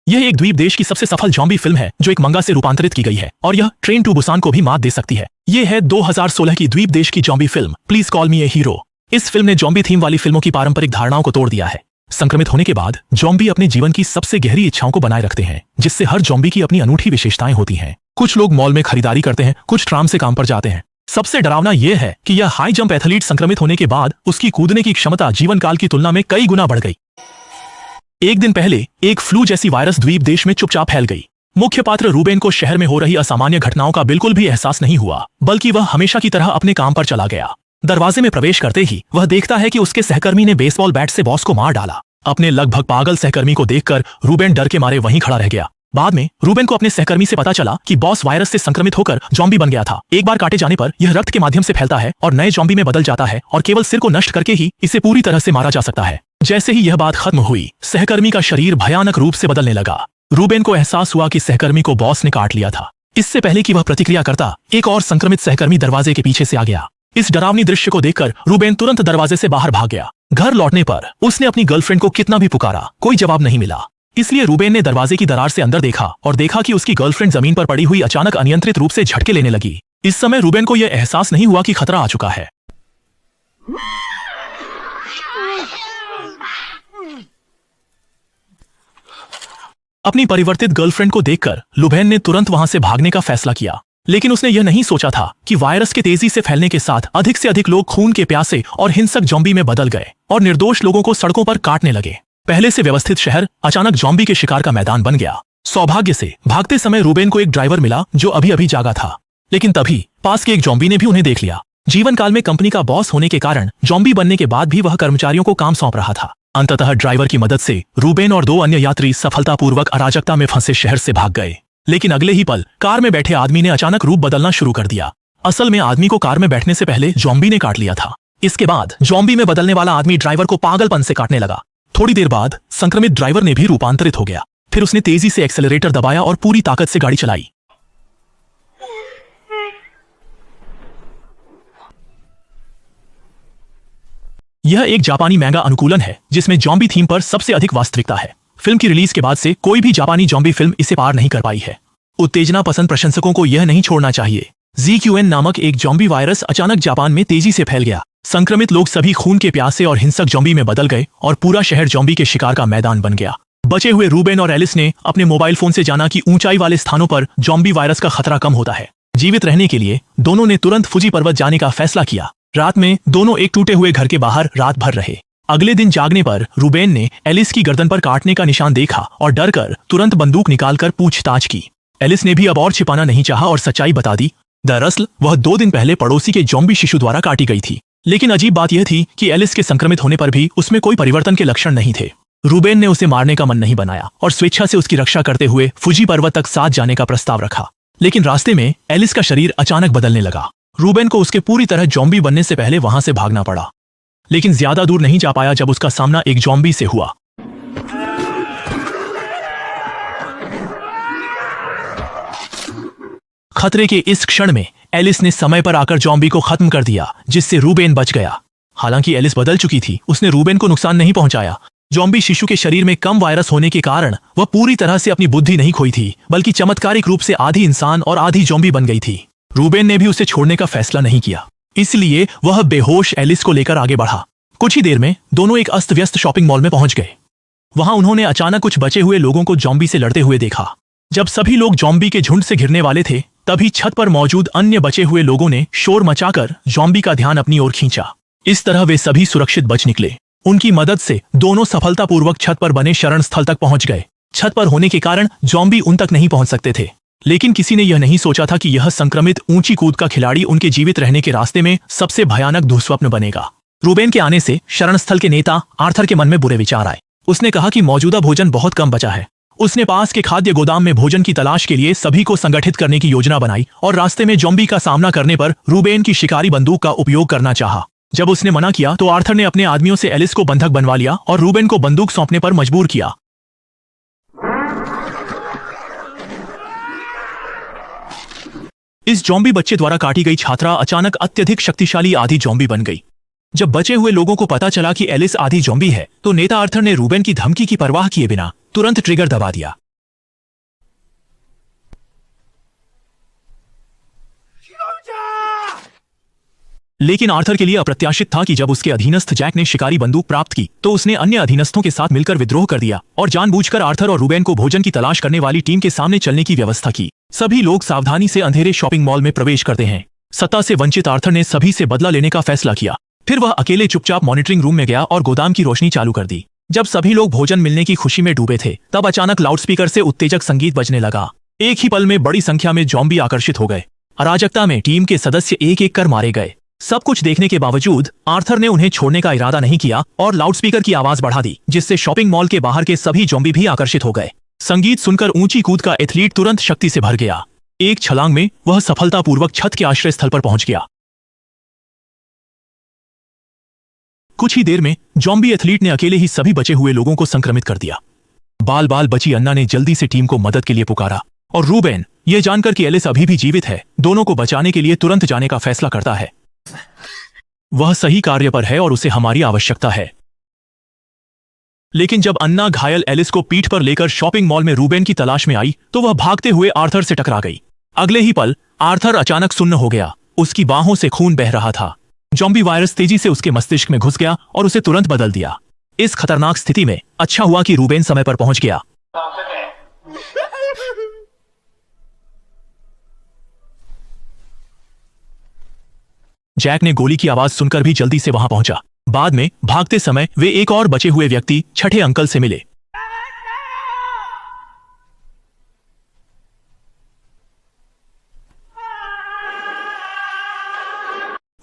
यह एक द्वीप देश की सबसे सफल जॉम्बी फिल्म है जो एक मंगा से रूपांतरित की गई है और यह ट्रेन टू बुसान को भी मात दे सकती है। यह है 2016 की द्वीप देश की zombie film please call me A hero. इस फिल्म ने जॉम्बी थीम वाली फिल्मों की पारंपरिक धारणाओं को तोड़ दिया है। संक्रमित होने के बाद जॉम्बी अपने जीवन की सबसे गहरी इच्छाओं को बनाए रखते हैं, जिससे हर जॉम्बी की अपनी अनूठी विशेषताएं होती हैं। कुछ लोग मॉल में खरीदारी करते हैं, कुछ ट्राम से काम पर जाते हैं। सबसे डरावना यह है कि यह हाई जंप एथलीट संक्रमित होने के बाद उसकी कूदने की क्षमता जीवन काल की तुलना में कई गुना बढ़ गई। एक दिन पहले एक फ्लू जैसी वायरस द्वीप देश में चुपचाप फैल गई। मुख्य पात्र रूबेन को शहर में हो रही असामान्य घटनाओं का बिल्कुल भी एहसास नहीं हुआ, बल्कि वह हमेशा की तरह अपने काम पर चला गया। दरवाजे में प्रवेश करते ही वह देखता है कि उसके सहकर्मी ने बेसबॉल बैट से बॉस को मार डाला। अपने लगभग पागल सहकर्मी को देखकर रूबेन डर के मारे वहीं खड़ा रह गया। बाद में रूबेन को अपने सहकर्मी से पता चला कि बॉस वायरस से संक्रमित होकर जॉम्बी बन गया था। एक बार काटे जाने पर यह रक्त के माध्यम से फैलता है और नए जॉम्बी में बदल जाता है और केवल सिर को नष्ट करके ही इसे पूरी तरह से मारा जा सकता है। जैसे ही यह बात खत्म हुई, सहकर्मी का शरीर भयानक रूप से बदलने लगा। रूबेन को एहसास हुआ कि सहकर्मी को बॉस ने काट लिया था। इससे पहले कि वह प्रतिक्रिया करता, एक और संक्रमित सहकर्मी दरवाजे के पीछे से आ गया। इस डरावनी दृश्य को देखकर रूबेन तुरंत दरवाजे से बाहर भाग गया। घर लौटने पर उसने अपनी गर्लफ्रेंड को कितना भी पुकारा, कोई जवाब नहीं मिला। इसलिए रूबेन ने दरवाजे की दरार से अंदर देखा और देखा कि उसकी गर्लफ्रेंड जमीन पर पड़ी हुई अचानक अनियंत्रित रूप से झटके लेने लगी। इस समय रूबेन को यह एहसास नहीं हुआ कि खतरा आ चुका है। अपनी परिवर्तित गर्लफ्रेंड को देखकर रूबेन ने तुरंत वहां से भागने का फैसला किया, लेकिन उसने यह नहीं सोचा था कि वायरस के तेजी से फैलने के साथ अधिक से अधिक लोग खून के प्यासे और हिंसक जॉम्बी में बदल गए और निर्दोष लोगों को सड़कों पर काटने लगे। पहले से व्यवस्थित शहर अचानक जॉम्बी के शिकार का मैदान बन गया। सौभाग्य से भागते समय रूबेन को एक ड्राइवर मिला जो अभी अभी जागा था, लेकिन तभी पास के एक जॉम्बी ने भी उन्हें देख लिया। जीवन काल में कंपनी का बॉस होने के कारण जॉम्बी बनने के बाद भी वह कर्मचारियों को काम सौंप रहा था। अंततः ड्राइवर की मदद से रूबेन और 2 अन्य यात्री सफलतापूर्वक अराजकता में फंसे शहर से भाग गए। लेकिन अगले ही पल कार में बैठे आदमी ने अचानक रूप बदलना शुरू कर दिया। असल में आदमी को कार में बैठने से पहले जॉम्बी ने काट लिया था। इसके बाद जॉम्बी में बदलने वाला आदमी ड्राइवर को पागलपन से काटने लगा। थोड़ी देर बाद संक्रमित ड्राइवर ने भी रूपांतरित हो गया। फिर उसने तेजी से एक्सेलरेटर दबाया और पूरी ताकत से गाड़ी चलाई। यह एक जापानी मैंगा अनुकूलन है जिसमें जॉम्बी थीम पर सबसे अधिक वास्तविकता है। फिल्म की रिलीज के बाद से कोई भी जापानी जॉम्बी फिल्म इसे पार नहीं कर पाई है। उत्तेजना पसंद प्रशंसकों को यह नहीं छोड़ना चाहिए। ZQN नामक एक जॉम्बी वायरस अचानक जापान में तेजी से फैल गया। संक्रमित लोग सभी खून के प्यासे और हिंसक जॉम्बी में बदल गए और पूरा शहर जॉम्बी के शिकार का मैदान बन गया। बचे हुए रूबेन और एलिस ने अपने मोबाइल फोन से जाना कि ऊंचाई वाले स्थानों पर जॉम्बी वायरस का खतरा कम होता है। जीवित रहने के लिए दोनों ने तुरंत फुजी पर्वत जाने का फैसला किया। रात में दोनों एक टूटे हुए घर के बाहर रात भर रहे। अगले दिन जागने पर रूबेन ने एलिस की गर्दन पर काटने का निशान देखा और डर कर तुरंत बंदूक निकालकर पूछताछ की। एलिस ने भी अब और छिपाना नहीं चाहा और सच्चाई बता दी। दरअसल वह 2 दिन पहले पड़ोसी के जॉम्बी शिशु द्वारा काटी गई थी। लेकिन अजीब बात यह थी कि एलिस के संक्रमित होने पर भी उसमें कोई परिवर्तन के लक्षण नहीं थे। रूबेन ने उसे मारने का मन नहीं बनाया और स्वेच्छा से उसकी रक्षा करते हुए फुजी पर्वत तक साथ जाने का प्रस्ताव रखा। लेकिन रास्ते में एलिस का शरीर अचानक बदलने लगा। रूबेन को उसके पूरी तरह जॉम्बी बनने से पहले वहां से भागना पड़ा, लेकिन ज्यादा दूर नहीं जा पाया जब उसका सामना एक जॉम्बी से हुआ। खतरे के इस क्षण में एलिस ने समय पर आकर जॉम्बी को खत्म कर दिया, जिससे रूबेन बच गया। हालांकि एलिस बदल चुकी थी, उसने रूबेन को नुकसान नहीं पहुंचाया। जॉम्बी शिशु के शरीर में कम वायरस होने के कारण वह पूरी तरह से अपनी बुद्धि नहीं खोई थी, बल्कि चमत्कारिक रूप से आधी इंसान और आधी जॉम्बी बन गई थी। रूबेन ने भी उसे छोड़ने का फैसला नहीं किया, इसलिए वह बेहोश एलिस को लेकर आगे बढ़ा। कुछ ही देर में दोनों एक अस्त व्यस्त शॉपिंग मॉल में पहुंच गए। वहां उन्होंने अचानक कुछ बचे हुए लोगों को जॉम्बी से लड़ते हुए देखा। जब सभी लोग जॉम्बी के झुंड से घिरने वाले थे, तभी छत पर मौजूद अन्य बचे हुए लोगों ने शोर मचाकर जॉम्बी का ध्यान अपनी ओर खींचा। इस तरह वे सभी सुरक्षित बच निकले। उनकी मदद से दोनों सफलतापूर्वक छत पर बने शरण स्थल तक पहुंच गए। छत पर होने के कारण जॉम्बी उन तक नहीं पहुंच सकते थे, लेकिन किसी ने यह नहीं सोचा था कि यह संक्रमित ऊंची कूद का खिलाड़ी उनके जीवित रहने के रास्ते में सबसे भयानक दुःस्वप्न बनेगा। रूबेन के आने से शरणस्थल के नेता आर्थर के मन में बुरे विचार आए। उसने कहा कि मौजूदा भोजन बहुत कम बचा है। उसने पास के खाद्य गोदाम में भोजन की तलाश के लिए सभी को संगठित करने की योजना बनाई और रास्ते में जॉम्बी का सामना करने पर रूबेन की शिकारी बंदूक का उपयोग करना चाहा। जब उसने मना किया तो आर्थर ने अपने आदमियों से एलिस को बंधक बनवा लिया और रूबेन को बंदूक सौंपने पर मजबूर किया। इस जॉम्बी बच्चे द्वारा काटी गई छात्रा अचानक अत्यधिक शक्तिशाली आधी जॉम्बी बन गई। जब बचे हुए लोगों को पता चला कि एलिस आधी जॉम्बी है, तो नेता आर्थर ने रूबेन की धमकी की परवाह किए बिना तुरंत ट्रिगर दबा दिया। लेकिन आर्थर के लिए अप्रत्याशित था कि जब उसके अधीनस्थ जैक ने शिकारी बंदूक प्राप्त की तो उसने अन्य अधीनस्थों के साथ मिलकर विद्रोह कर दिया और जानबूझकर आर्थर और रूबेन को भोजन की तलाश करने वाली टीम के सामने चलने की व्यवस्था की। सभी लोग सावधानी से अंधेरे शॉपिंग मॉल में प्रवेश करते हैं। सत्ता से वंचित आर्थर ने सभी से बदला लेने का फैसला किया। फिर वह अकेले चुपचाप मॉनिटरिंग रूम में गया और गोदाम की रोशनी चालू कर दी। जब सभी लोग भोजन मिलने की खुशी में डूबे थे तब अचानक लाउडस्पीकर से उत्तेजक संगीत बजने लगा। एक ही पल में बड़ी संख्या में ज़ॉम्बी आकर्षित हो गए। अराजकता में टीम के सदस्य एक एक कर मारे गए। सब कुछ देखने के बावजूद आर्थर ने उन्हें छोड़ने का इरादा नहीं किया और लाउडस्पीकर की आवाज बढ़ा दी, जिससे शॉपिंग मॉल के बाहर के सभी ज़ॉम्बी भी आकर्षित हो गए। संगीत सुनकर ऊंची कूद का एथलीट तुरंत शक्ति से भर गया। एक छलांग में वह सफलतापूर्वक छत के आश्रय स्थल पर पहुंच गया। कुछ ही देर में ज़ॉम्बी एथलीट ने अकेले ही सभी बचे हुए लोगों को संक्रमित कर दिया। बाल बाल बची अन्ना ने जल्दी से टीम को मदद के लिए पुकारा और रूबेन, यह जानकर कि एलिस अभी भी जीवित है, दोनों को बचाने के लिए तुरंत जाने का फैसला करता है। वह सही कार्य पर है और उसे हमारी आवश्यकता है। लेकिन जब अन्ना घायल एलिस को पीठ पर लेकर शॉपिंग मॉल में रूबेन की तलाश में आई तो वह भागते हुए आर्थर से टकरा गई। अगले ही पल आर्थर अचानक सुन्न हो गया। उसकी बाहों से खून बह रहा था। ज़ॉम्बी वायरस तेजी से उसके मस्तिष्क में घुस गया और उसे तुरंत बदल दिया। इस खतरनाक स्थिति में अच्छा हुआ कि रूबेन समय पर पहुंच गया। जैक ने गोली की आवाज सुनकर भी जल्दी से वहां पहुंचा। बाद में भागते समय वे एक और बचे हुए व्यक्ति छठे अंकल से मिले।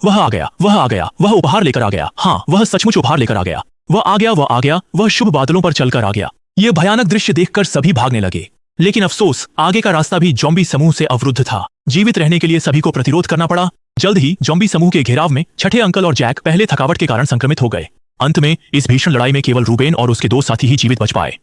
वह आ गया, वह आ गया, वह उपहार लेकर आ गया। हाँ, वह सचमुच उपहार लेकर आ गया। वह आ गया, वह आ गया, वह शुभ बादलों पर चलकर आ गया। यह भयानक दृश्य देखकर सभी भागने लगे। लेकिन अफसोस, आगे का रास्ता भी ज़ॉम्बी समूह से अवरुद्ध था। जीवित रहने के लिए सभी को प्रतिरोध करना पड़ा। जल्द ही ज़ॉम्बी समूह के घेराव में छठे अंकल और जैक पहले थकावट के कारण संक्रमित हो गए। अंत में इस भीषण लड़ाई में केवल रूबेन और उसके दो साथी ही जीवित बच पाए।